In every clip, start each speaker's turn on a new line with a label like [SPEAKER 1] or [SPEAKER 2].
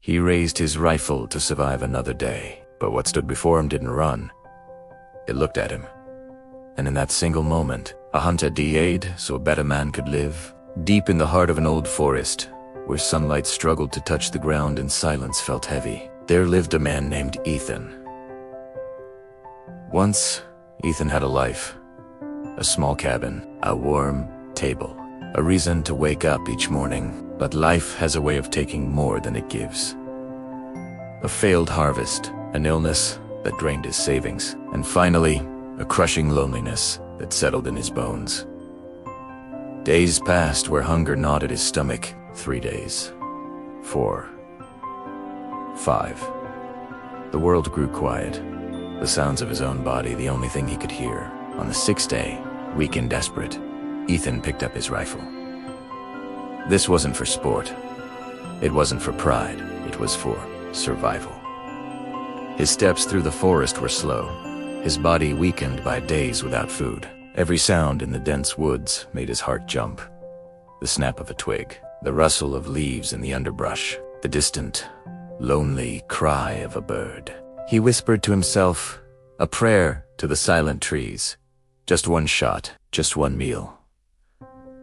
[SPEAKER 1] He raised his rifle to survive another day, but what stood before him didn't run. It looked at him. And in that single moment, a hunter died so a better man could live. Deep in the heart of an old forest, where sunlight struggled to touch the ground and silence felt heavy, there lived a man named Ethan. Once, Ethan had a life. A small cabin, a warm table, a reason to wake up each morning. But life has a way of taking more than it gives. A failed harvest, an illness that drained his savings, and finally, a crushing loneliness that settled in his bones. Days passed where hunger gnawed at his stomach. 3 days. 4. 5. The world grew quiet. The sounds of his own body the only thing he could hear. On the 6th day, weak and desperate, Ethan picked up his rifle. This wasn't for sport. It wasn't for pride. It was for survival. His steps through the forest were slow, his body weakened by days without food. Every sound in the dense woods made his heart jump. The snap of a twig, the rustle of leaves in the underbrush, the distant, lonely cry of a bird. He whispered to himself, a prayer to the silent trees. Just one shot, just one meal.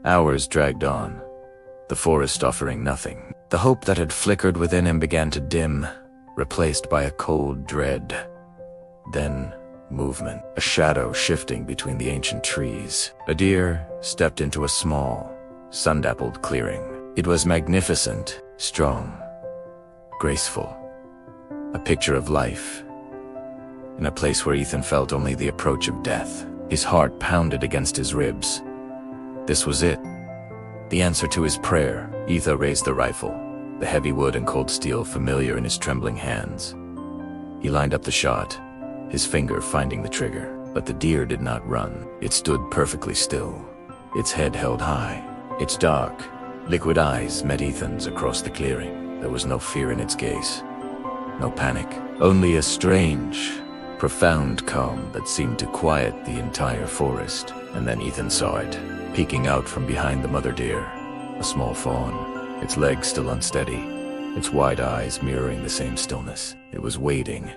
[SPEAKER 1] Hours dragged on, the forest offering nothing. The hope that had flickered within him began to dim, replaced by a cold dread. Then, movement, a shadow shifting between the ancient trees. A deer stepped into a small, sun-dappled clearing. It was magnificent, strong, graceful. A picture of life. In a place where Ethan felt only the approach of death, his heart pounded against his ribs. This was it. The answer to his prayer. Ethan raised the rifle, the heavy wood and cold steel familiar in his trembling hands. He lined up the shot, his finger finding the trigger. But the deer did not run. It stood perfectly still, its head held high. Its dark, liquid eyes met Ethan's across the clearing. There was no fear in its gaze. No panic, only a strange, profound calm that seemed to quiet the entire forest. And then Ethan saw it, peeking out from behind the mother deer, a small fawn, its legs still unsteady, its wide eyes mirroring the same stillness. It was waiting,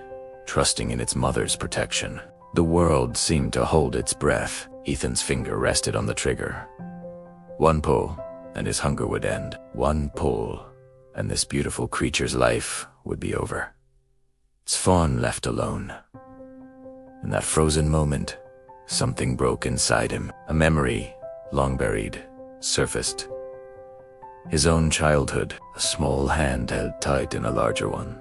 [SPEAKER 1] trusting in its mother's protection. The world seemed to hold its breath. Ethan's finger rested on the trigger. One pull, and his hunger would end. One pull, and this beautiful creature's life would be over. Its fawn left alone. In that frozen moment, something broke inside him. A memory, long buried, surfaced. His own childhood, a small hand held tight in a larger one.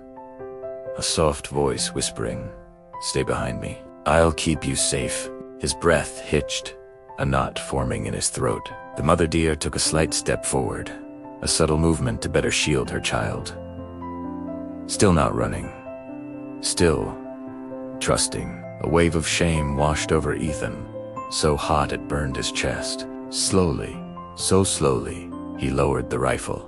[SPEAKER 1] A soft voice whispering, "Stay behind me. I'll keep you safe." His breath hitched, a knot forming in his throat. The mother deer took a slight step forward, a subtle movement to better shield her child. Still not running. Still trusting. A wave of shame washed over Ethan, so hot it burned his chest. Slowly, so slowly, he lowered the rifle.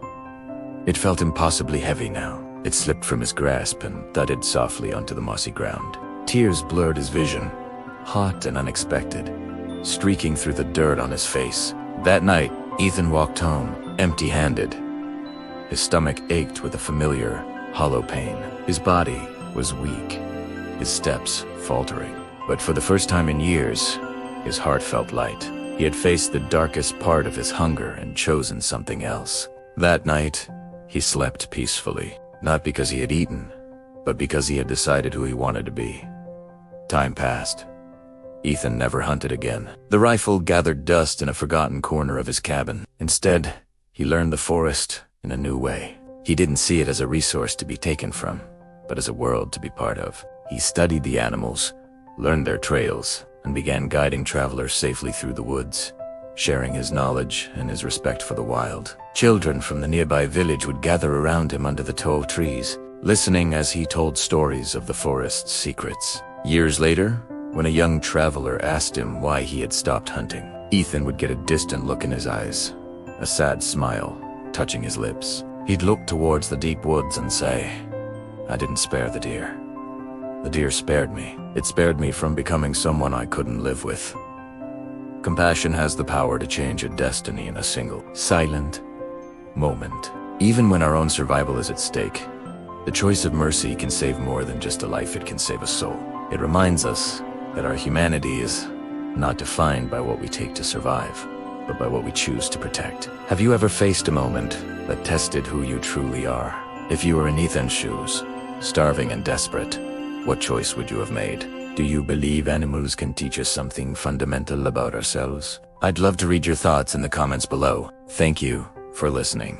[SPEAKER 1] It felt impossibly heavy now. It slipped from his grasp and thudded softly onto the mossy ground. Tears blurred his vision, hot and unexpected, streaking through the dirt on his face. That night, Ethan walked home, empty-handed. His stomach ached with a familiar, hollow pain. His body was weak, his steps faltering. But for the first time in years, his heart felt light. He had faced the darkest part of his hunger and chosen something else. That night, he slept peacefully, not because he had eaten, but because he had decided who he wanted to be. Time passed. Ethan never hunted again. The rifle gathered dust in a forgotten corner of his cabin. Instead, he learned the forest in a new way. He didn't see it as a resource to be taken from, but as a world to be part of. He studied the animals, learned their trails, and began guiding travelers safely through the woods, sharing his knowledge and his respect for the wild. Children from the nearby village would gather around him under the tall trees, listening as he told stories of the forest's secrets. Years later, when a young traveler asked him why he had stopped hunting, Ethan would get a distant look in his eyes, a sad smile touching his lips. He'd look towards the deep woods and say, "I didn't spare the deer. The deer spared me. It spared me from becoming someone I couldn't live with." Compassion has the power to change a destiny in a single, silent moment. Even when our own survival is at stake, The choice of mercy can save more than just a life, it can save a soul. It reminds us that our humanity is not defined by what we take to survive, but by what we choose to protect. Have you ever faced a moment that tested who you truly are? If you were in Ethan's shoes, starving and desperate, what choice would you have made? Do you believe animals can teach us something fundamental about ourselves? I'd love to read your thoughts in the comments below. Thank you for listening.